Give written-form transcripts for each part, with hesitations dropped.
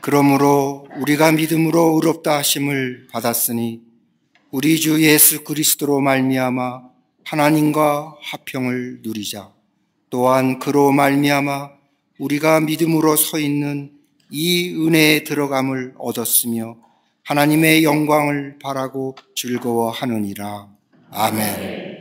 그러므로 우리가 믿음으로 의롭다 하심을 받았으니 우리 주 예수 그리스도로 말미암아 하나님과 화평을 누리자. 또한 그로 말미암아 우리가 믿음으로 서 있는 이 은혜에 들어감을 얻었으며 하나님의 영광을 바라고 즐거워하느니라. 아멘.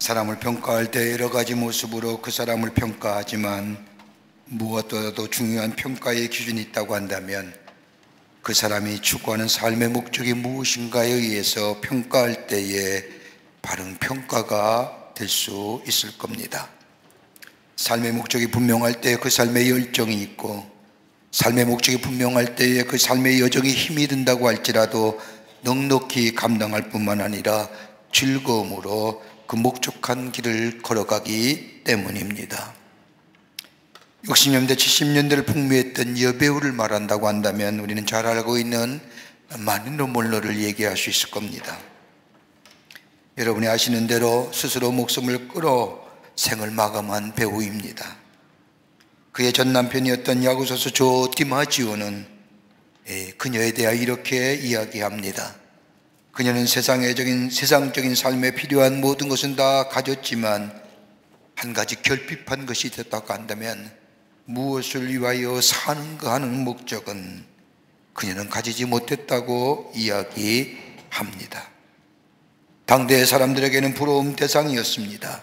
사람을 평가할 때 여러 가지 모습으로 그 사람을 평가하지만 무엇보다도 중요한 평가의 기준이 있다고 한다면 그 사람이 추구하는 삶의 목적이 무엇인가에 의해서 평가할 때에 바른 평가가 될 수 있을 겁니다. 삶의 목적이 분명할 때 그 삶에 열정이 있고, 삶의 목적이 분명할 때에 그 삶의 여정이 힘이 든다고 할지라도 넉넉히 감당할 뿐만 아니라 즐거움으로 그 목적한 길을 걸어가기 때문입니다. 60년대, 70년대를 풍미했던 여배우를 말한다고 한다면 우리는 잘 알고 있는 마릴린 먼로를 얘기할 수 있을 겁니다. 여러분이 아시는 대로 스스로 목숨을 끊어 생을 마감한 배우입니다. 그의 전 남편이었던 야구선수 조 디마지오는 그녀에 대하여 이렇게 이야기합니다. 그녀는 세상적인 삶에 필요한 모든 것은 다 가졌지만 한 가지 결핍한 것이 있었다고 한다면 무엇을 위하여 사는가 하는 목적은 그녀는 가지지 못했다고 이야기합니다. 당대의 사람들에게는 부러움 대상이었습니다.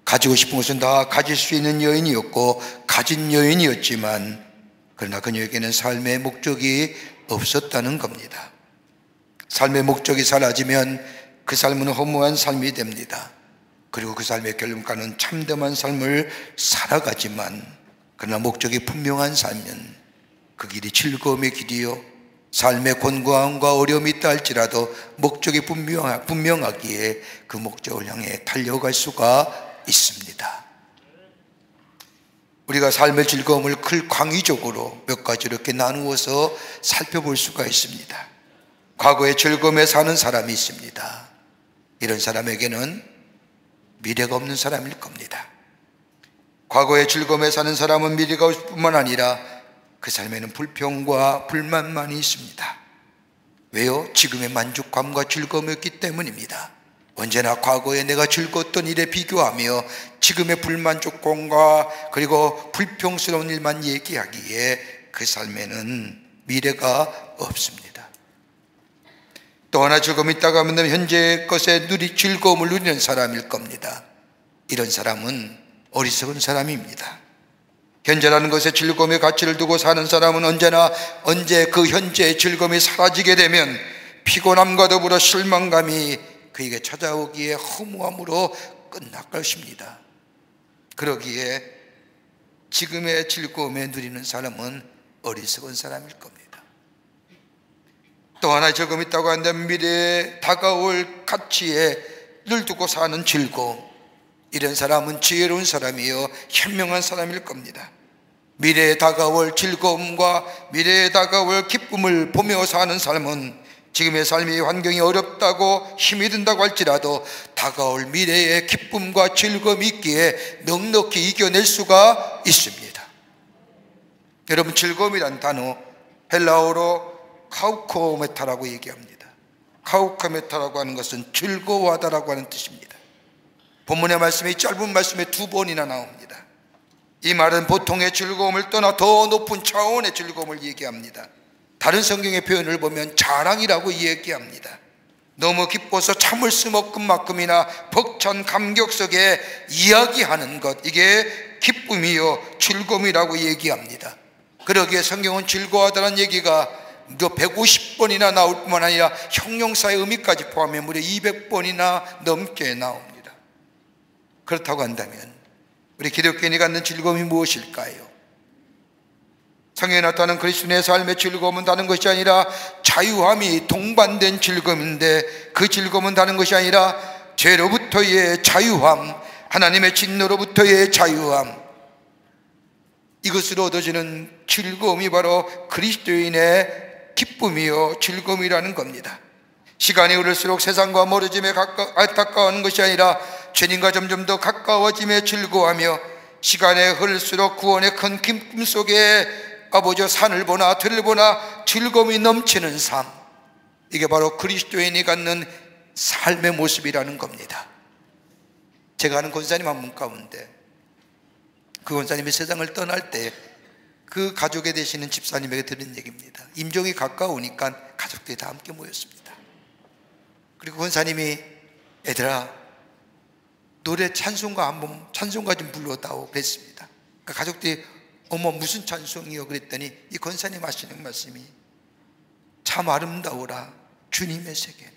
가지고 싶은 것은 다 가질 수 있는 여인이었고 가진 여인이었지만, 그러나 그녀에게는 삶의 목적이 없었다는 겁니다. 삶의 목적이 사라지면 그 삶은 허무한 삶이 됩니다. 그리고 그 삶의 결론가는 참담한 삶을 살아가지만, 그러나 목적이 분명한 삶은 그 길이 즐거움의 길이요, 삶의 곤고함과 어려움이 있다 할지라도 목적이 분명하기에 그 목적을 향해 달려갈 수가 있습니다. 우리가 삶의 즐거움을 광의적으로 몇 가지로 이렇게 나누어서 살펴볼 수가 있습니다. 과거의 즐거움에 사는 사람이 있습니다. 이런 사람에게는 미래가 없는 사람일 겁니다. 과거의 즐거움에 사는 사람은 미래가 없을 뿐만 아니라 그 삶에는 불평과 불만만이 있습니다. 왜요? 지금의 만족감과 즐거움이었기 때문입니다. 언제나 과거에 내가 즐거웠던 일에 비교하며 지금의 불만족감과 그리고 불평스러운 일만 얘기하기에 그 삶에는 미래가 없습니다. 또 하나 즐거움이 있다고 하면 현재 것에 즐거움을 누리는 사람일 겁니다. 이런 사람은 어리석은 사람입니다. 현재라는 것에 즐거움의 가치를 두고 사는 사람은 언제 그 현재의 즐거움이 사라지게 되면 피곤함과 더불어 실망감이 그에게 찾아오기에 허무함으로 끝날 것입니다. 그러기에 지금의 즐거움에 누리는 사람은 어리석은 사람일 겁니다. 또 하나의 즐거움이 있다고 한다면 미래에 다가올 가치에 늘 두고 사는 즐거움, 이런 사람은 지혜로운 사람이요 현명한 사람일 겁니다. 미래에 다가올 즐거움과 미래에 다가올 기쁨을 보며 사는 삶은 지금의 삶의 환경이 어렵다고 힘이 든다고 할지라도 다가올 미래의 기쁨과 즐거움이 있기에 넉넉히 이겨낼 수가 있습니다. 여러분, 즐거움이란 단어 헬라어로 카우코메타라고 얘기합니다. 카우코메타라고 하는 것은 즐거워하다라고 하는 뜻입니다. 본문의 말씀이 짧은 말씀에 2번이나 나옵니다. 이 말은 보통의 즐거움을 떠나 더 높은 차원의 즐거움을 얘기합니다. 다른 성경의 표현을 보면 자랑이라고 얘기합니다. 너무 기뻐서 참을 수 없을 만큼이나 벅찬 감격 속에 이야기하는 것, 이게 기쁨이요 즐거움이라고 얘기합니다. 그러기에 성경은 즐거워하다는 얘기가 150번이나 나올 뿐만 아니라 형용사의 의미까지 포함해 무려 200번이나 넘게 나옵니다. 그렇다고 한다면 우리 기독교인이 갖는 즐거움이 무엇일까요? 성경에 나타나는 그리스도인의 삶의 즐거움은 다른 것이 아니라 자유함이 동반된 즐거움인데, 그 즐거움은 다른 것이 아니라 죄로부터의 자유함, 하나님의 진노로부터의 자유함, 이것으로 얻어지는 즐거움이 바로 그리스도인의 기쁨이요 즐거움이라는 겁니다. 시간이 흐를수록 세상과 멀어짐에 안타까워하는 것이 아니라 죄인과 점점 더 가까워짐에 즐거워하며, 시간에 흐를수록 구원의 큰 기쁨 속에 아버지 산을 보나 들을 보나 즐거움이 넘치는 삶, 이게 바로 그리스도인이 갖는 삶의 모습이라는 겁니다. 제가 아는 권사님 한 분 가운데, 그 권사님이 세상을 떠날 때 그 가족에 되시는 집사님에게 들은 얘기입니다. 임종이 가까우니까 가족들이 다 함께 모였습니다. 그리고 권사님이 애들아 노래 찬송가 한번 찬송가 좀 불러다오 그랬습니다. 그러니까 가족들이 어머 무슨 찬송이요 그랬더니 이 권사님 하시는 말씀이 참 아름다우라 주님의 세계는.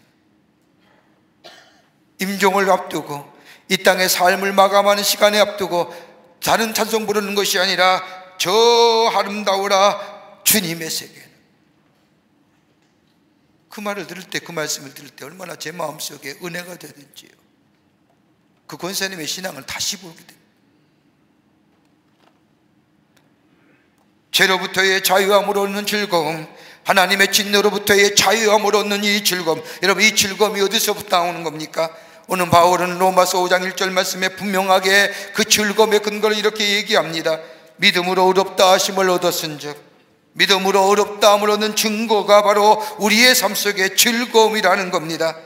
임종을 앞두고 이 땅의 삶을 마감하는 시간에 앞두고 다른 찬송 부르는 것이 아니라 저 아름다우라 주님의 세계는. 그 말을 들을 때, 그 말씀을 들을 때 얼마나 제 마음속에 은혜가 되든지요. 그 권사님의 신앙을 다시 보게 됩니다. 죄로부터의 자유함으로 얻는 즐거움, 하나님의 진노로부터의 자유함으로 얻는 이 즐거움, 여러분 이 즐거움이 어디서부터 나오는 겁니까? 오늘 바울은 로마서 5장 1절 말씀에 분명하게 그 즐거움의 근거를 이렇게 얘기합니다. 믿음으로 의롭다 하심을 얻었은즉, 믿음으로 의롭다 함을 얻는 증거가 바로 우리의 삶 속의 즐거움이라는 겁니다.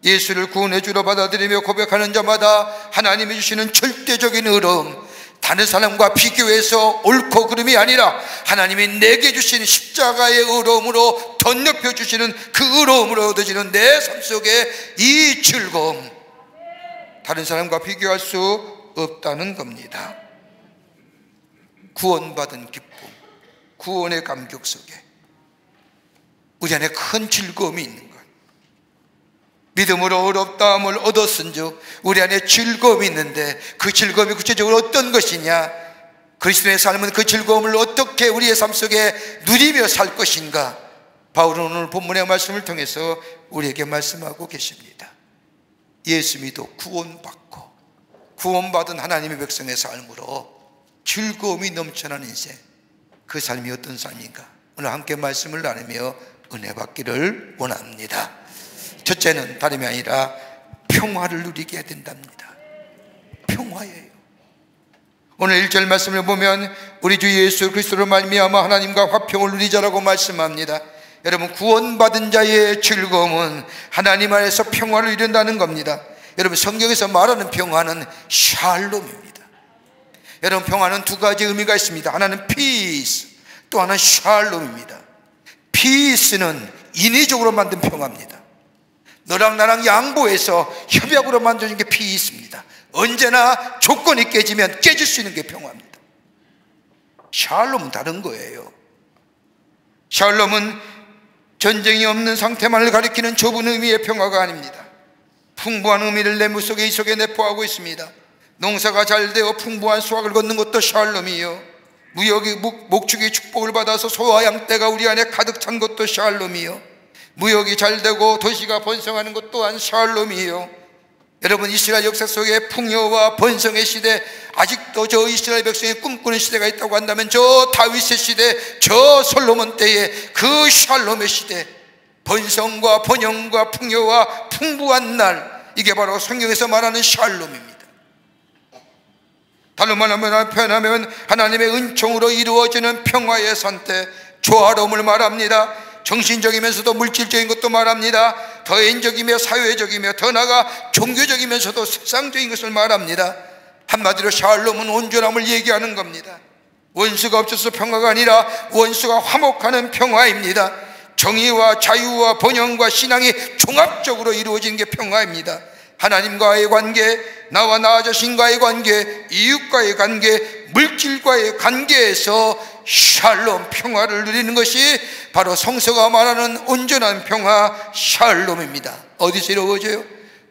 예수를 구원의 주로 받아들이며 고백하는 자마다 하나님이 주시는 절대적인 의로움, 다른 사람과 비교해서 옳고 그름이 아니라 하나님이 내게 주신 십자가의 의로움으로 덧lep혀 주시는 그 의로움으로 얻어지는 내 삶 속에 이 즐거움, 다른 사람과 비교할 수 없다는 겁니다. 구원받은 기쁨, 구원의 감격 속에 우리 안에 큰 즐거움이 있는 것. 믿음으로 어렵다함을 얻었은즉 우리 안에 즐거움이 있는데 그 즐거움이 구체적으로 어떤 것이냐? 그리스도의 삶은 그 즐거움을 어떻게 우리의 삶 속에 누리며 살 것인가? 바울은 오늘 본문의 말씀을 통해서 우리에게 말씀하고 계십니다. 예수 믿어 구원받고 구원받은 하나님의 백성의 삶으로 즐거움이 넘쳐나는 인생, 그 삶이 어떤 삶인가? 오늘 함께 말씀을 나누며 은혜 받기를 원합니다. 첫째는 다름이 아니라 평화를 누리게 해야 된답니다. 평화예요. 오늘 1절 말씀을 보면 우리 주 예수 그리스도로 말미암아 하나님과 화평을 누리자라고 말씀합니다. 여러분, 구원받은 자의 즐거움은 하나님 안에서 평화를 이룬다는 겁니다. 여러분, 성경에서 말하는 평화는 샬롬입니다. 여러분, 평화는 두 가지 의미가 있습니다. 하나는 peace, 또 하나는 샬롬입니다. peace는 인위적으로 만든 평화입니다. 너랑 나랑 양보해서 협약으로 만드는 게 peace입니다. 언제나 조건이 깨지면 깨질 수 있는 게 평화입니다. 샬롬은 다른 거예요. 샬롬은 전쟁이 없는 상태만을 가리키는 좁은 의미의 평화가 아닙니다. 풍부한 의미를 내 물속에 이 속에 내포하고 있습니다. 농사가 잘 되어 풍부한 수확을 거두는 것도 샬롬이요, 무역이 목축의 축복을 받아서 소와 양떼가 우리 안에 가득 찬 것도 샬롬이요, 무역이 잘 되고 도시가 번성하는 것 또한 샬롬이요. 여러분, 이스라엘 역사 속에 풍요와 번성의 시대, 아직도 저 이스라엘 백성이 꿈꾸는 시대가 있다고 한다면 저 다윗의 시대, 저 솔로몬 때의 그 샬롬의 시대, 번성과 번영과 풍요와 풍부한 날, 이게 바로 성경에서 말하는 샬롬입니다. 다른 말로 표현하면 하나님의 은총으로 이루어지는 평화의 상태, 조화로움을 말합니다. 정신적이면서도 물질적인 것도 말합니다. 더 인적이며 사회적이며 더 나아가 종교적이면서도 세상적인 것을 말합니다. 한마디로 샬롬은 온전함을 얘기하는 겁니다. 원수가 없어서 평화가 아니라 원수가 화목하는 평화입니다. 정의와 자유와 번영과 신앙이 종합적으로 이루어지는 게 평화입니다. 하나님과의 관계, 나와 나 자신과의 관계, 이웃과의 관계, 물질과의 관계에서 샬롬, 평화를 누리는 것이 바로 성서가 말하는 온전한 평화, 샬롬입니다. 어디서 이루어져요?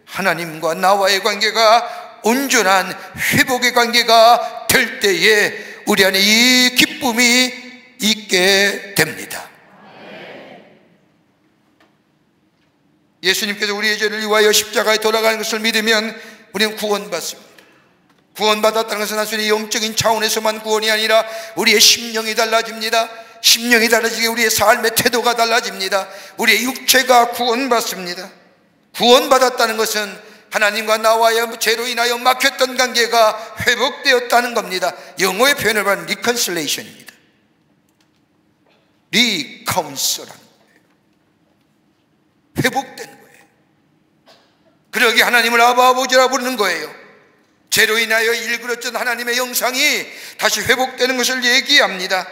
하나님과 나와의 관계가 온전한 회복의 관계가 될 때에 우리 안에 이 기쁨이 있게 됩니다. 예수님께서 우리의 죄를 위하여 십자가에 돌아가는 것을 믿으면 우리는 구원받습니다. 구원받았다는 것은 단순히 영적인 차원에서만 구원이 아니라 우리의 심령이 달라집니다. 심령이 달라지게 우리의 삶의 태도가 달라집니다. 우리의 육체가 구원받습니다. 구원받았다는 것은 하나님과 나와의 죄로 인하여 막혔던 관계가 회복되었다는 겁니다. 영어의 표현을 보면 reconciliation입니다. reconcile라는 거예요. 회복된 거예요. 그러기 하나님을 아버지라 부르는 거예요. 죄로 인하여 일그러진 하나님의 영상이 다시 회복되는 것을 얘기합니다.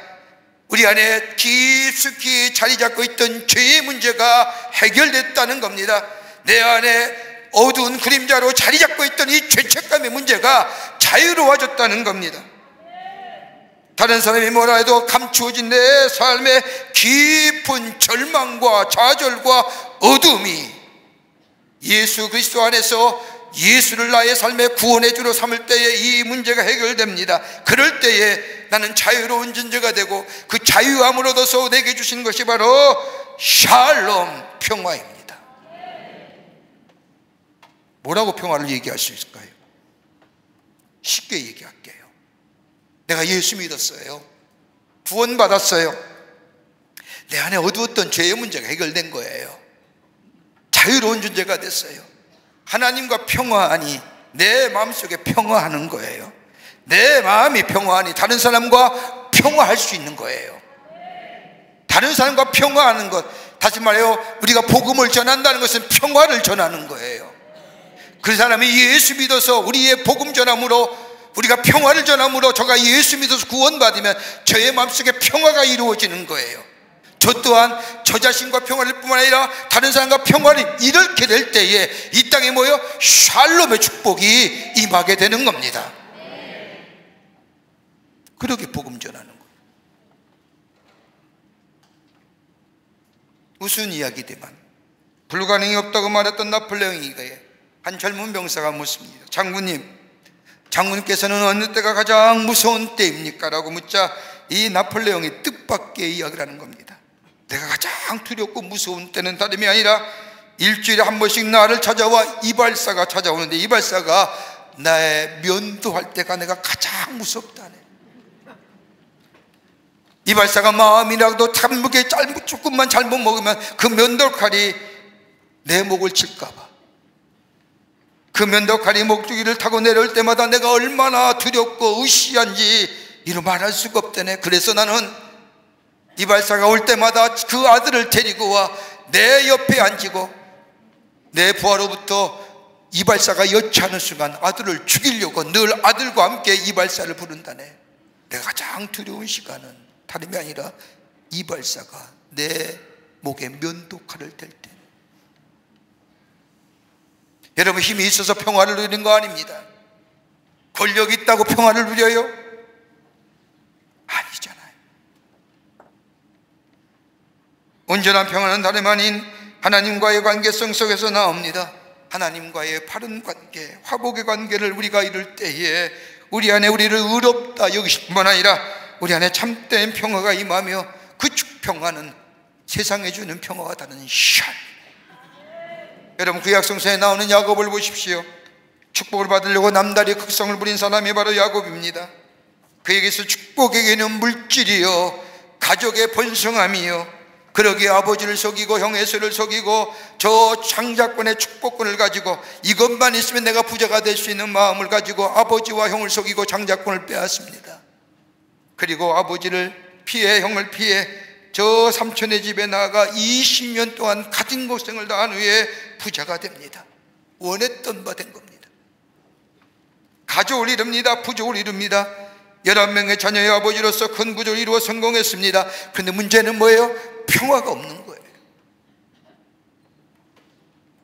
우리 안에 깊숙이 자리 잡고 있던 죄의 문제가 해결됐다는 겁니다. 내 안에 어두운 그림자로 자리 잡고 있던 이 죄책감의 문제가 자유로워졌다는 겁니다. 다른 사람이 뭐라 해도 감추어진 내 삶의 깊은 절망과 좌절과 어둠이 예수 그리스도 안에서 예수를 나의 삶의 구원의 주로 삼을 때에 이 문제가 해결됩니다. 그럴 때에 나는 자유로운 존재가 되고 그 자유함을 얻어서 내게 주신 것이 바로 샬롬, 평화입니다. 뭐라고 평화를 얘기할 수 있을까요? 쉽게 얘기할게요. 내가 예수 믿었어요. 구원받았어요. 내 안에 어두웠던 죄의 문제가 해결된 거예요. 자유로운 존재가 됐어요. 하나님과 평화하니 내 마음속에 평화하는 거예요. 내 마음이 평화하니 다른 사람과 평화할 수 있는 거예요. 다른 사람과 평화하는 것, 다시 말해요, 우리가 복음을 전한다는 것은 평화를 전하는 거예요. 그 사람이 예수 믿어서 우리의 복음 전함으로, 우리가 평화를 전함으로 저가 예수 믿어서 구원받으면 저의 마음속에 평화가 이루어지는 거예요. 저 또한 저 자신과 평화를 뿐만 아니라 다른 사람과 평화를 이렇게 될 때에 이 땅에 모여 샬롬의 축복이 임하게 되는 겁니다. 그렇게 복음 전하는 거예요. 우스운 이야기지만 불가능이 없다고 말했던 나폴레옹에게 한 젊은 병사가 묻습니다. 장군님께서는 어느 때가 가장 무서운 때입니까? 라고 묻자 이 나폴레옹이 뜻밖의 이야기를 하는 겁니다. 내가 가장 두렵고 무서운 때는 다름이 아니라 일주일에 한 번씩 나를 찾아와 이발사가 찾아오는데, 이발사가 나의 면도할 때가 내가 가장 무섭다네. 이발사가 마음이라도 조금만 잘못 먹으면 그 면도칼이 내 목을 칠까봐, 그 면도칼이 목줄기를 타고 내려올 때마다 내가 얼마나 두렵고 으시한지 이루 말할 수가 없다네. 그래서 나는 이발사가 올 때마다 그 아들을 데리고 와 내 옆에 앉히고, 내 부하로부터 이발사가 여차하는 순간 아들을 죽이려고 늘 아들과 함께 이발사를 부른다네. 내가 가장 두려운 시간은 다름이 아니라 이발사가 내 목에 면도칼을 댈 때. 여러분, 힘이 있어서 평화를 누리는 거 아닙니다. 권력이 있다고 평화를 누려요? 아니잖아요. 온전한 평화는 다름 아닌 하나님과의 관계성 속에서 나옵니다. 하나님과의 바른 관계, 화복의 관계를 우리가 이룰 때에 우리 안에 우리를 의롭다 여기실 뿐만 아니라 우리 안에 참된 평화가 임하며, 그 평화는 세상에 주는 평화와 다른 샬. 여러분, 구약성서에 나오는 야곱을 보십시오. 축복을 받으려고 남다리 극성을 부린 사람이 바로 야곱입니다. 그에게서 축복에게는 물질이요, 가족의 번성함이요, 그러기에 아버지를 속이고 형에서를 속이고 저 장자권의 축복권을 가지고 이것만 있으면 내가 부자가 될 수 있는 마음을 가지고 아버지와 형을 속이고 장자권을 빼앗습니다. 그리고 아버지를 피해 형을 피해 저 삼촌의 집에 나아가 20년 동안 가진 고생을 다한 후에 부자가 됩니다. 원했던 바 된 겁니다. 가족을 이룹니다. 부족을 이룹니다. 11명의 자녀의 아버지로서 큰 부족을 이루어 성공했습니다. 그런데 문제는 뭐예요? 평화가 없는 거예요.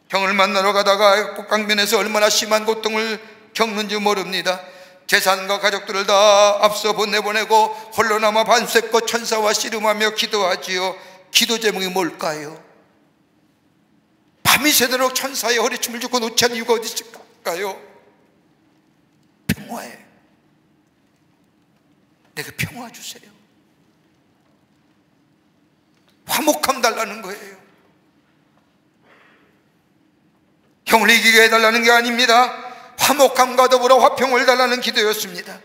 형을 만나러 가다가 북강변에서 얼마나 심한 고통을 겪는지 모릅니다. 재산과 가족들을 다 앞서 보내보내고 홀로 남아 반세꽃 천사와 씨름하며 기도하지요. 기도 제목이 뭘까요? 밤이 새도록 천사의 허리춤을 줍고 놓지 않은 이유가 어디 있을까요? 평화예요. 내가 평화 주세요. 화목함 달라는 거예요. 형을 이기게 해달라는 게 아닙니다. 화목함과 더불어 화평을 달라는 기도였습니다.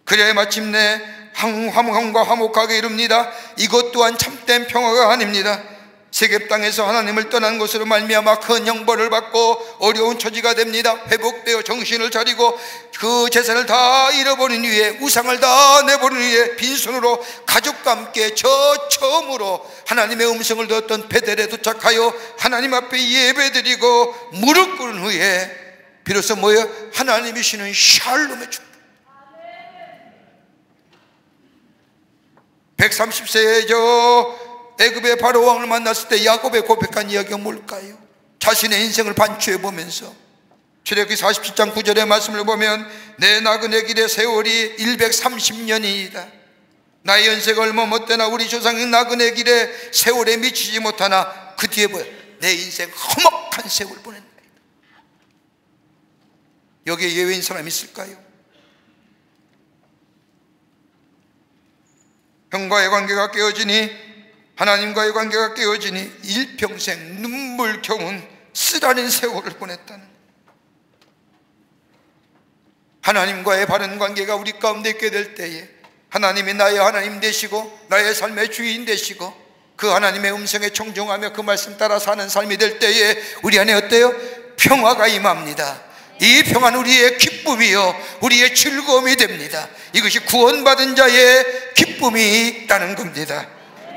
그래야 마침내 화목함과 화목하게 이룹니다. 이것 또한 참된 평화가 아닙니다. 세겜 땅에서 하나님을 떠난 것으로 말미암아 큰 형벌을 받고 어려운 처지가 됩니다. 회복되어 정신을 차리고 그 재산을 다 잃어버린 후에, 우상을 다 내버린 후에 빈손으로 가족과 함께 처음으로 하나님의 음성을 듣던 베델에 도착하여 하나님 앞에 예배드리고 무릎 꿇은 후에 비로소 뭐예요? 하나님이 주시는 샬롬의 축복. 130세에 저 애굽의 바로 왕을 만났을 때 야곱의 고백한 이야기가 뭘까요? 자신의 인생을 반추해 보면서 출애굽기 47장 9절의 말씀을 보면 내 나그네 길의 세월이 130년이다. 나의 연세가 얼마 못되나 우리 조상의 나그네 길의 세월에 미치지 못하나 그 뒤에 뭐야? 내 인생 험악한 세월 보낸다. 여기에 예외인 사람이 있을까요? 형과의 관계가 깨어지니, 하나님과의 관계가 깨어지니 일평생 눈물겨운 쓰라린 세월을 보냈다는, 하나님과의 바른 관계가 우리 가운데 있게 될 때에 하나님이 나의 하나님 되시고 나의 삶의 주인 되시고 그 하나님의 음성에 청종하며 그 말씀 따라 사는 삶이 될 때에 우리 안에 어때요? 평화가 임합니다. 이 평화는 우리의 기쁨이요 우리의 즐거움이 됩니다. 이것이 구원받은 자의 기쁨이라는 겁니다.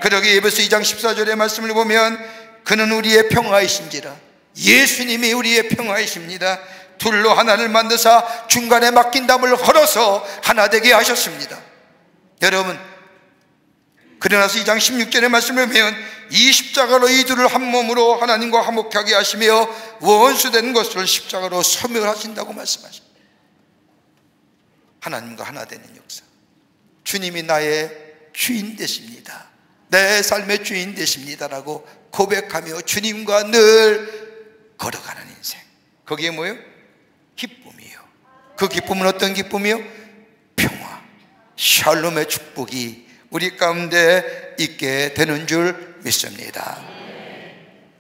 그러기에 에베소 2장 14절의 말씀을 보면 그는 우리의 평화이신지라, 예수님이 우리의 평화이십니다. 둘로 하나를 만드사 중간에 막힌 담을 헐어서 하나 되게 하셨습니다. 여러분, 그러나서 2장 16절의 말씀을 보면 이 십자가로 이 둘을 한 몸으로 하나님과 화목하게 하시며 원수된 것을 십자가로 소멸하신다고 말씀하십니다. 하나님과 하나 되는 역사, 주님이 나의 주인 되십니다. 내 삶의 주인 되십니다라고 고백하며 주님과 늘 걸어가는 인생. 거기에 뭐예요? 기쁨이요. 그 기쁨은 어떤 기쁨이요? 평화, 샬롬의 축복이 우리 가운데 있게 되는 줄 믿습니다.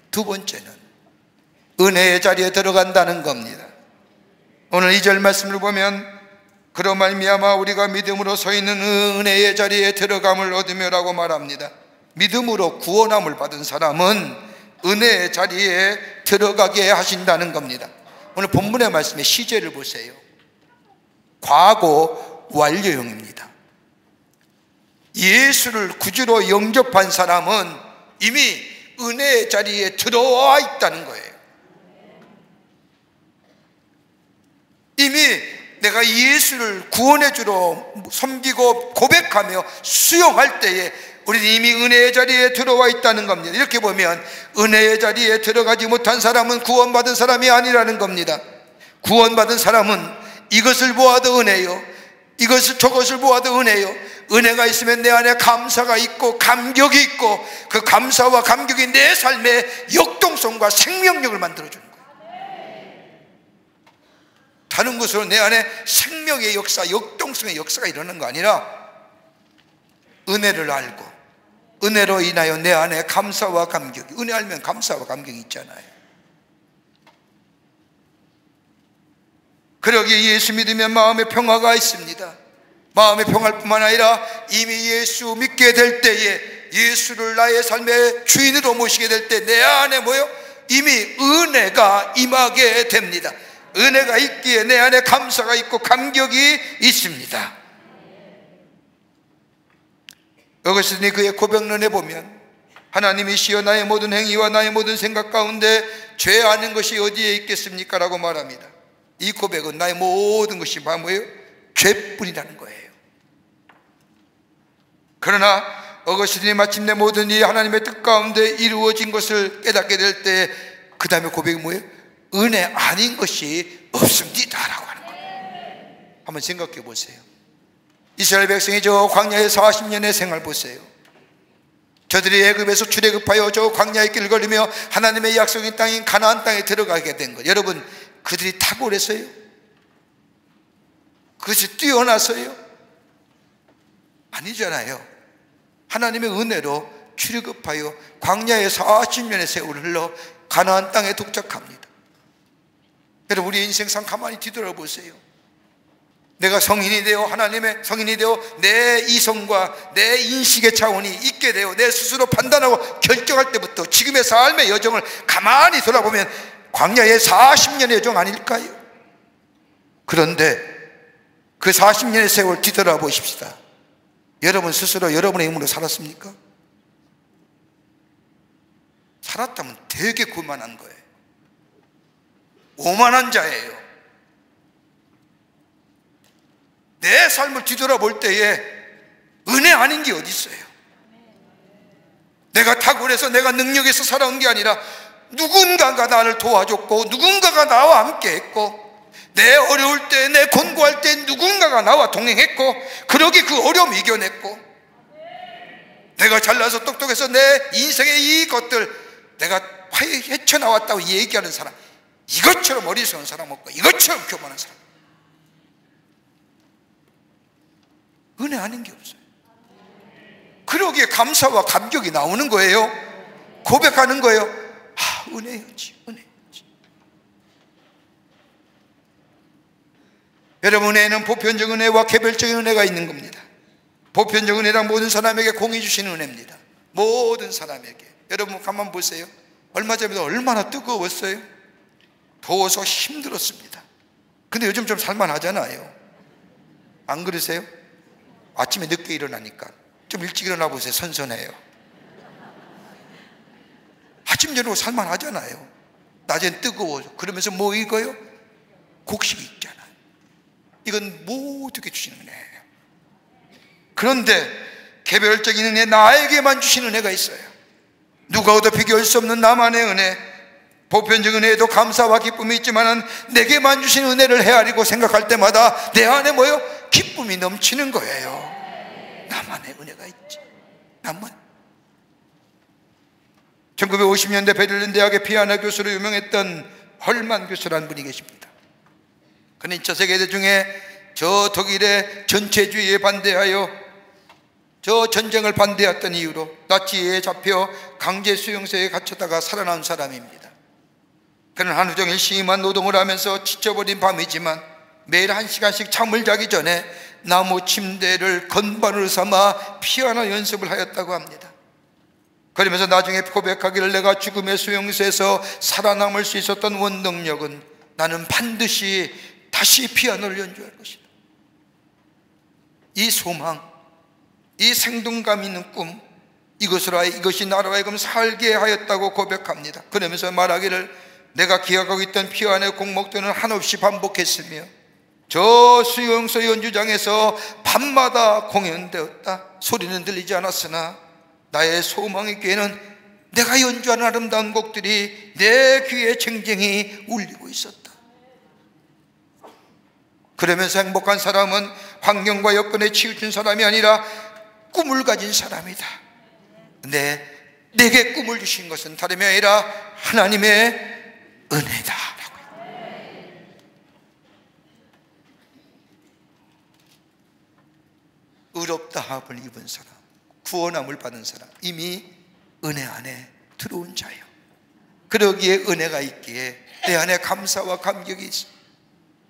두 번째는 은혜의 자리에 들어간다는 겁니다. 오늘 2절 말씀을 보면 그로 말미암아 우리가 믿음으로 서 있는 은혜의 자리에 들어감을 얻으며라고 말합니다. 믿음으로 구원함을 받은 사람은 은혜의 자리에 들어가게 하신다는 겁니다. 오늘 본문의 말씀의 시제를 보세요. 과거 완료형입니다. 예수를 구주로 영접한 사람은 이미 은혜의 자리에 들어와 있다는 거예요. 이미 내가 예수를 구원의 주로 섬기고 고백하며 수용할 때에 우리는 이미 은혜의 자리에 들어와 있다는 겁니다. 이렇게 보면 은혜의 자리에 들어가지 못한 사람은 구원받은 사람이 아니라는 겁니다. 구원받은 사람은 이것을 보아도 은혜요, 저것을 보아도 은혜요. 은혜가 있으면 내 안에 감사가 있고 감격이 있고 그 감사와 감격이 내 삶의 역동성과 생명력을 만들어주는 거예요. 다른 것으로 내 안에 생명의 역사, 역동성의 역사가 일어나는 거 아니라 은혜를 알고 은혜로 인하여 내 안에 감사와 감격이, 은혜 알면 감사와 감격이 있잖아요. 그러기에 예수 믿으면 마음의 평화가 있습니다. 마음의 평화일 뿐만 아니라 이미 예수 믿게 될 때에 예수를 나의 삶의 주인으로 모시게 될 때 내 안에 뭐요? 이미 은혜가 임하게 됩니다. 은혜가 있기에 내 안에 감사가 있고 감격이 있습니다. 어거스틴이 그의 고백론에 보면 하나님이시여 나의 모든 행위와 나의 모든 생각 가운데 죄 아는 것이 어디에 있겠습니까? 라고 말합니다. 이 고백은 나의 모든 것이 뭐예요? 죄뿐이라는 거예요. 그러나 어거스틴이 마침내 모든 일이 하나님의 뜻 가운데 이루어진 것을 깨닫게 될 때 그 다음에 고백이 뭐예요? 은혜 아닌 것이 없습니다 라고 하는 거예요. 한번 생각해 보세요. 이스라엘 백성이 저 광야의 40년의 생활 보세요. 저들이 애굽에서 출애굽하여 저 광야의 길을 걸으며 하나님의 약속인 땅인 가나안 땅에 들어가게 된 것, 여러분 그들이 탁월해서요? 그것이 뛰어나서요? 아니잖아요. 하나님의 은혜로 출애굽하여 광야의 40년의 세월을 흘러 가나안 땅에 도착합니다. 여러분 우리 인생상 가만히 뒤돌아보세요. 내가 성인이 되어 하나님의 성인이 되어 내 이성과 내 인식의 차원이 있게 되어 내 스스로 판단하고 결정할 때부터 지금의 삶의 여정을 가만히 돌아보면 광야의 40년의 여정 아닐까요? 그런데 그 40년의 세월 뒤돌아보십시다. 여러분 스스로 여러분의 힘으로 살았습니까? 살았다면 되게 고만한 거예요. 오만한 자예요. 내 삶을 뒤돌아볼 때에 은혜 아닌 게 어디 있어요? 내가 탁월해서 내가 능력해서 살아온 게 아니라 누군가가 나를 도와줬고 누군가가 나와 함께 했고 내 어려울 때, 내 곤고할 때 누군가가 나와 동행했고 그러기 그 어려움 이겨냈고 내가 잘나서 똑똑해서 내 인생의 이 것들 내가 헤쳐나왔다고 얘기하는 사람, 이것처럼 어리석은 사람 없고 이것처럼 교만한 사람, 은혜 아닌 게 없어요. 그러기에 감사와 감격이 나오는 거예요. 고백하는 거예요. 아, 은혜였지, 은혜였지. 여러분 은혜는 보편적 은혜와 개별적인 은혜가 있는 겁니다. 보편적 은혜란 모든 사람에게 공히 주시는 은혜입니다. 모든 사람에게. 여러분 가만 보세요. 얼마 전에도 얼마나 뜨거웠어요. 더워서 힘들었습니다. 근데 요즘 좀 살만하잖아요. 안 그러세요? 아침에 늦게 일어나니까 좀 일찍 일어나 보세요. 선선해요. 아침 저녁 살만하잖아요. 낮엔 뜨거워. 그러면서 뭐 익어요? 곡식이 있잖아요. 이건 모두에게 주시는 은혜예요. 그런데 개별적인 은혜, 나에게만 주시는 은혜가 있어요. 누가 얻어 비교할 수 없는 나만의 은혜, 보편적 은혜에도 감사와 기쁨이 있지만 내게만 주신 은혜를 헤아리고 생각할 때마다 내 안에 뭐요? 기쁨이 넘치는 거예요. 나만의 은혜가 있지. 나만. 1950년대 베를린 대학의 피아노 교수로 유명했던 헐만 교수라는 분이 계십니다. 그는 2차 세계대전에 저 독일의 전체주의에 반대하여 저 전쟁을 반대했던 이유로 나치에 잡혀 강제 수용소에 갇혔다가 살아난 사람입니다. 그는 하루 종일 심한 노동을 하면서 지쳐버린 밤이지만 매일 1시간씩 잠을 자기 전에 나무 침대를 건반으로 삼아 피아노 연습을 하였다고 합니다. 그러면서 나중에 고백하기를, 내가 죽음의 수용소에서 살아남을 수 있었던 원동력은 나는 반드시 다시 피아노를 연주할 것이다. 이 소망, 이 생동감 있는 꿈, 이것이 나로 하여금 살게 하였다고 고백합니다. 그러면서 말하기를, 내가 기억하고 있던 피아노의 곡목들은 한없이 반복했으며 저 수용소 연주장에서 밤마다 공연되었다. 소리는 들리지 않았으나 나의 소망의 귀에는 내가 연주하는 아름다운 곡들이 내 귀에 쟁쟁이 울리고 있었다. 그러면서 행복한 사람은 환경과 여건에 치우친 사람이 아니라 꿈을 가진 사람이다. 근데 내게 꿈을 주신 것은 다름이 아니라 하나님의 은혜다 라고. 의롭다함을 입은 사람, 구원함을 받은 사람, 이미 은혜 안에 들어온 자요. 그러기에 은혜가 있기에 내 안에 감사와 감격이 있어.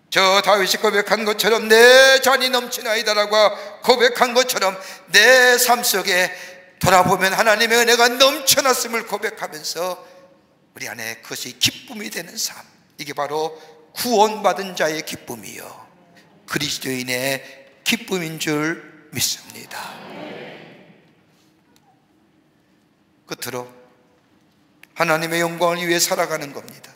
저 다윗이 고백한 것처럼 내 잔이 넘치나이다라고 고백한 것처럼 내 삶 속에 돌아보면 하나님의 은혜가 넘쳐났음을 고백하면서 우리 안에 그것이 기쁨이 되는 삶, 이게 바로 구원받은 자의 기쁨이요 그리스도인의 기쁨인 줄 믿습니다. 끝으로 하나님의 영광을 위해 살아가는 겁니다.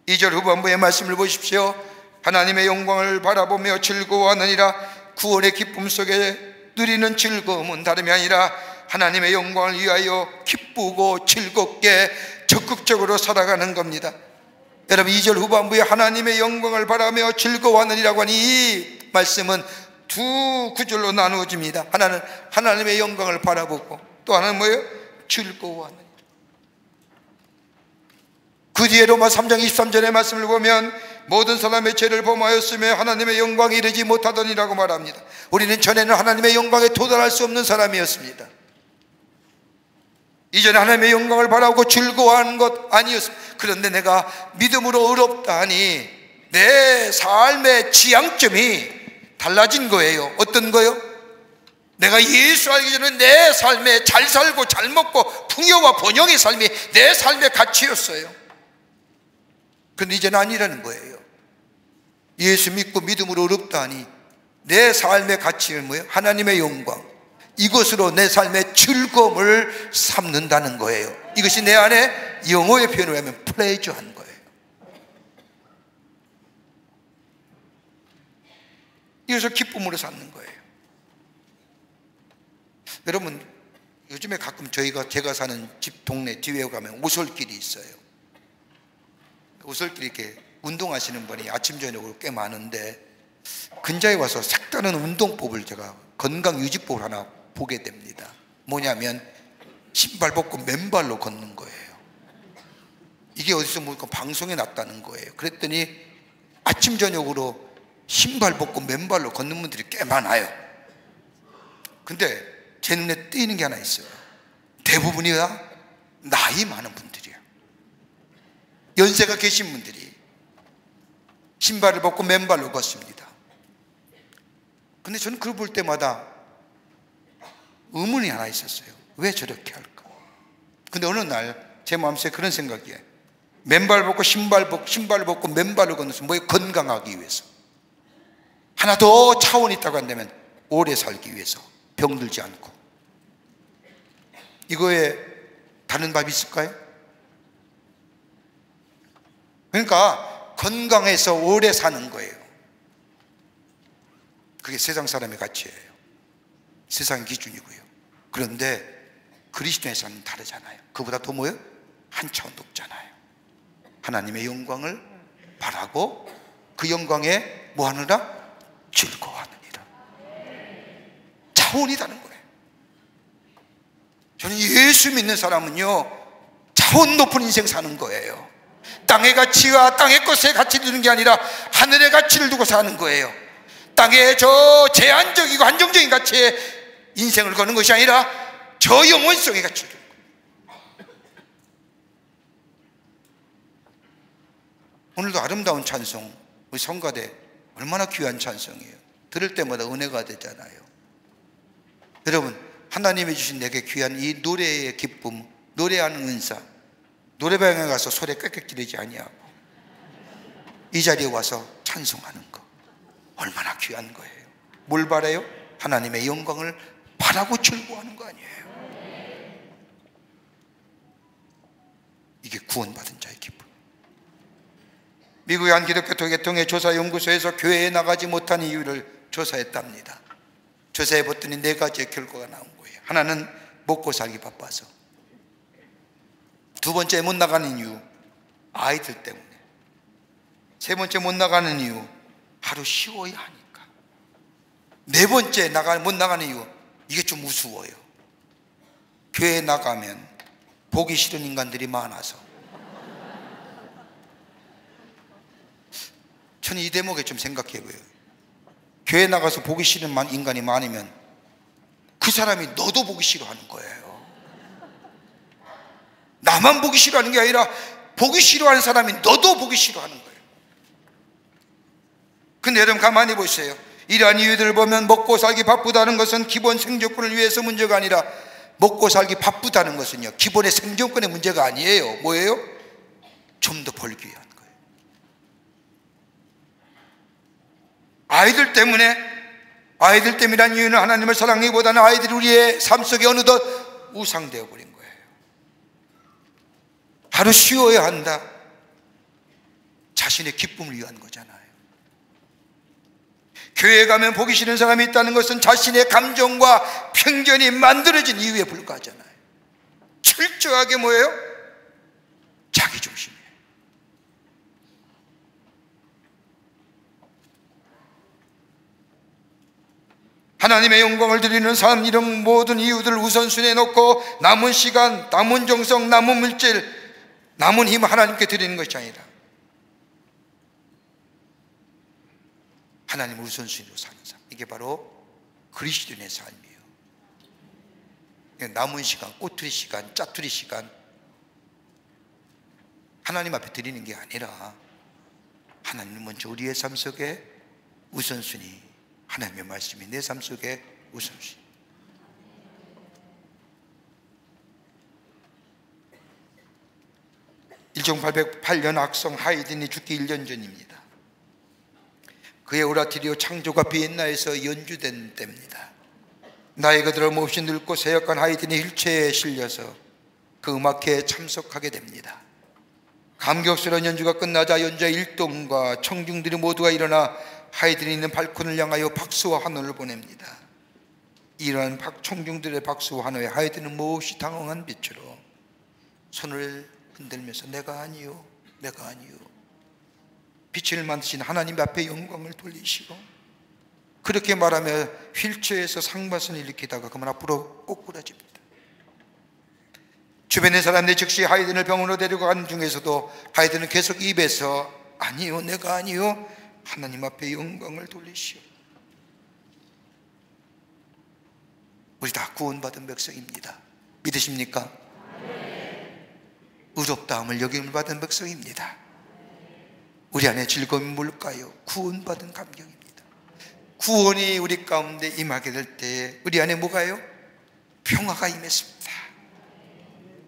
2절 후반부의 말씀을 보십시오. 하나님의 영광을 바라보며 즐거워하느니라. 구원의 기쁨 속에 누리는 즐거움은 다름이 아니라 하나님의 영광을 위하여 기쁘고 즐겁게 적극적으로 살아가는 겁니다. 여러분, 2절 후반부에 하나님의 영광을 바라며 즐거워하느니라고 하니 이 말씀은 두 구절로 나누어집니다. 하나는 하나님의 영광을 바라보고 또 하나는 뭐예요? 즐거워하느니라. 그 뒤에 로마 3장 23절의 말씀을 보면 모든 사람의 죄를 범하였으며 하나님의 영광에 이르지 못하더니라고 말합니다. 우리는 전에는 하나님의 영광에 도달할 수 없는 사람이었습니다. 이전에 하나님의 영광을 바라고 즐거워하는 것 아니었습니다. 그런데 내가 믿음으로 의롭다 하니 내 삶의 지향점이 달라진 거예요. 어떤 거요? 내가 예수 알기 전에 내 삶에 잘 살고 잘 먹고 풍요와 번영의 삶이 내 삶의 가치였어요. 그런데 이제는 아니라는 거예요. 예수 믿고 믿음으로 의롭다 하니 내 삶의 가치는 뭐예요? 하나님의 영광, 이것으로 내 삶의 즐거움을 삼는다는 거예요. 이것이 내 안에 영어의 표현을 하면 플레저한 거예요. 이것을 기쁨으로 삼는 거예요. 여러분, 요즘에 가끔 제가 사는 집 동네 뒤에 가면 오솔길이 있어요. 오솔길 이렇게 운동하시는 분이 아침 저녁으로 꽤 많은데 근자에 와서 색다른 운동법을 제가 건강유지법을 하나 보게 됩니다. 뭐냐면 신발 벗고 맨발로 걷는 거예요. 이게 어디서 보니까 방송에 났다는 거예요. 그랬더니 아침 저녁으로 신발 벗고 맨발로 걷는 분들이 꽤 많아요. 근데 제 눈에 띄는 게 하나 있어요. 대부분이 다 나이 많은 분들이에요. 연세가 계신 분들이 신발을 벗고 맨발로 걷습니다. 근데 저는 그걸 볼 때마다 의문이 하나 있었어요. 왜 저렇게 할까? 근데 어느 날 제 마음속에 그런 생각이에요. 맨발 벗고 신발을 벗고 맨발로 걷는 뭐예요? 건강하기 위해서. 하나 더 차원이 있다고 한다면 오래 살기 위해서, 병들지 않고. 이거에 다른 답이 있을까요? 그러니까 건강해서 오래 사는 거예요. 그게 세상 사람의 가치예요. 세상 기준이고요. 그런데 그리스도의 삶은 다르잖아요. 그보다 더 뭐예요? 한 차원 높잖아요. 하나님의 영광을 바라고 그 영광에 뭐 하느라? 즐거워하느니라. 차원이 다른 거예요. 저는 예수 믿는 사람은요, 차원 높은 인생 사는 거예요. 땅의 가치와 땅의 것에 가치를 두는 게 아니라 하늘의 가치를 두고 사는 거예요. 땅의 저 제한적이고 한정적인 가치에 인생을 거는 것이 아니라 저 영원성의 가치를 두는 거예요. 오늘도 아름다운 찬송, 우리 성가대 얼마나 귀한 찬송이에요. 들을 때마다 은혜가 되잖아요. 여러분, 하나님이 주신 내게 귀한 이 노래의 기쁨, 노래하는 은사, 노래방에 가서 소리 꽥꽥 지르지 아니하고 이 자리에 와서 찬송하는 거 얼마나 귀한 거예요. 뭘 바라요? 하나님의 영광을 바라고 즐거워하는 거 아니에요. 이게 구원받은 자의 기쁨. 미국의 한 기독교 계통의 조사연구소에서 교회에 나가지 못한 이유를 조사했답니다. 조사해봤더니 4가지의 결과가 나온 거예요. 하나는 먹고 살기 바빠서, 두 번째 못 나가는 이유 아이들 때문에, 세 번째 못 나가는 이유 하루 쉬어야 하니까, 네 번째 못 나가는 이유 이게 좀 우스워요. 교회에 나가면 보기 싫은 인간들이 많아서. 저는 이 대목에 좀 생각해 보여요. 교회 나가서 보기 싫은 인간이 많으면 그 사람이 너도 보기 싫어하는 거예요. 나만 보기 싫어하는 게 아니라 보기 싫어하는 사람이 너도 보기 싫어하는 거예요. 근데 여러분 가만히 보세요. 이러한 이유들을 보면 먹고 살기 바쁘다는 것은 기본 생존권을 위해서 문제가 아니라, 먹고 살기 바쁘다는 것은요, 기본의 생존권의 문제가 아니에요. 뭐예요? 좀 더 벌기 위한 거예요. 아이들 때문이란 이유는 하나님을 사랑하기보다는 아이들이 우리의 삶 속에 어느덧 우상되어 버린 거예요. 하루 쉬어야 한다. 자신의 기쁨을 위한 거잖아요. 교회에 가면 보기 싫은 사람이 있다는 것은 자신의 감정과 편견이 만들어진 이유에 불과하잖아요. 철저하게 뭐예요? 자기중심이에요. 하나님의 영광을 드리는 삶, 이런 모든 이유들을 우선순위에 놓고 남은 시간, 남은 정성, 남은 물질, 남은 힘을 하나님께 드리는 것이 아니라 하나님을 우선순위로 사는 삶, 이게 바로 그리스도인의 삶이에요. 남은 시간, 꼬투리 시간, 짜투리 시간 하나님 앞에 드리는 게 아니라 하나님은 먼저 우리의 삶 속에 우선순위, 하나님의 말씀이 내 삶 속에 우선순위. (1808년) 악성 하이든이 죽기 1년 전입니다. 그의 오라토리오 창조가 비엔나에서 연주된 때입니다. 나이가 들어 몹시 늙고 쇠약한 하이든이 휠체어에 실려서 그 음악회에 참석하게 됩니다. 감격스러운 연주가 끝나자 연주자 일동과 청중들이 모두가 일어나 하이든이 있는 발코니를 향하여 박수와 환호를 보냅니다. 이러한 청중들의 박수와 환호에 하이든은 몹시 당황한 빛으로 손을 흔들면서 내가 아니요, 내가 아니요, 빛을 만드신 하나님 앞에 영광을 돌리시고, 그렇게 말하며 휠체어에서 상반선을 일으키다가 그만 앞으로 꼬꾸라집니다. 주변의 사람들이 즉시 하이든을 병원으로 데리고 가는 중에서도 하이든은 계속 입에서 아니요, 내가 아니요, 하나님 앞에 영광을 돌리시오. 우리 다 구원받은 백성입니다. 믿으십니까? 의롭다함을 여김을 받은 백성입니다. 우리 안에 즐거움이 뭘까요? 구원받은 감격입니다. 구원이 우리 가운데 임하게 될 때 우리 안에 뭐가요? 평화가 임했습니다.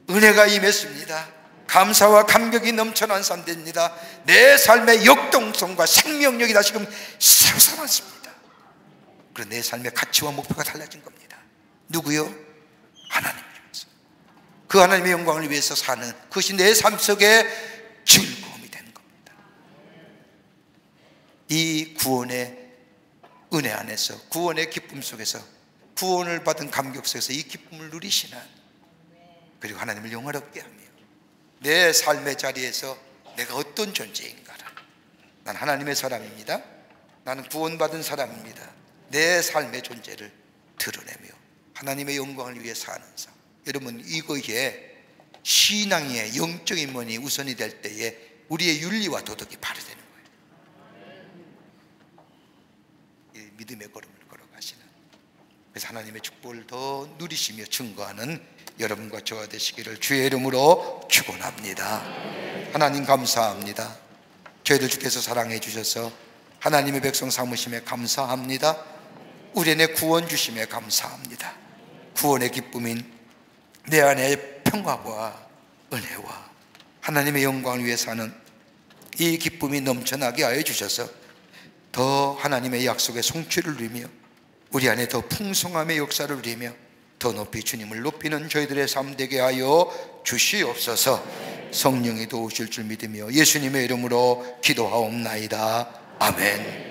은혜가 임했습니다. 감사와 감격이 넘쳐난 삶 됩니다. 내 삶의 역동성과 생명력이 다시금 살아났습니다. 그래서 내 삶의 가치와 목표가 달라진 겁니다. 누구요? 하나님을 위해서. 그 하나님의 영광을 위해서 사는 그것이 내 삶 속에 즐거움이 되는 겁니다. 이 구원의 은혜 안에서, 구원의 기쁨 속에서, 구원을 받은 감격 속에서 이 기쁨을 누리시는, 그리고 하나님을 영화롭게 하며 내 삶의 자리에서 내가 어떤 존재인가를, 난 하나님의 사람입니다, 나는 구원받은 사람입니다, 내 삶의 존재를 드러내며 하나님의 영광을 위해 사는 삶. 여러분, 이거에 신앙의 영적인 면이 우선이 될 때에 우리의 윤리와 도덕이 발휘되는 거예요. 이 믿음의 걸음을 걸어가시는, 그래서 하나님의 축복을 더 누리시며 증거하는 여러분과 저와 되시기를 주의 이름으로 축원합니다. 하나님 감사합니다. 저희들 주께서 사랑해 주셔서 하나님의 백성 삼으심에 감사합니다. 우리 안에 구원 주심에 감사합니다. 구원의 기쁨인 내 안에 평화와 은혜와 하나님의 영광을 위해 사는 이 기쁨이 넘쳐나게 하여 주셔서 더 하나님의 약속의 성취를 누리며 우리 안에 더 풍성함의 역사를 누리며 더 높이 주님을 높이는 저희들의 삶 되게 하여 주시옵소서. 성령이 도우실 줄 믿으며 예수님의 이름으로 기도하옵나이다. 아멘.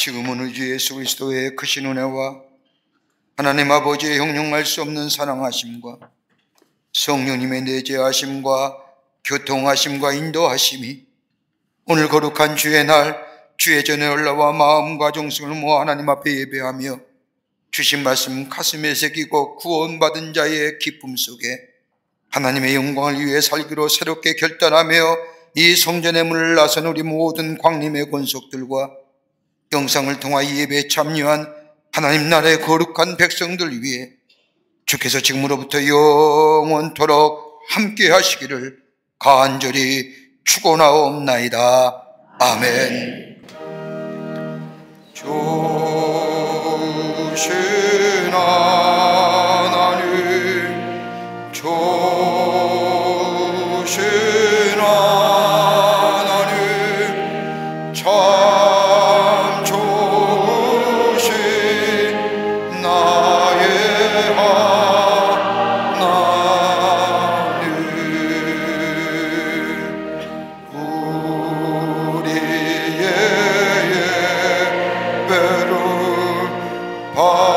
지금은 우리 주 예수 그리스도의 크신 은혜와 하나님 아버지의 형용할 수 없는 사랑하심과 성령님의 내재하심과 교통하심과 인도하심이 오늘 거룩한 주의 날 주의 전에 올라와 마음과 정성을 모아 하나님 앞에 예배하며 주신 말씀 가슴에 새기고 구원받은 자의 기쁨 속에 하나님의 영광을 위해 살기로 새롭게 결단하며 이 성전의 문을 나선 우리 모든 광림의 권속들과 영상을 통하여 예배에 참여한 하나님 나라의 거룩한 백성들 위해 주께서 지금으로부터 영원토록 함께 하시기를 간절히 축원하옵나이다. 아멘. 조신 하나님, 조신 하나님, 은혜를 받으리라.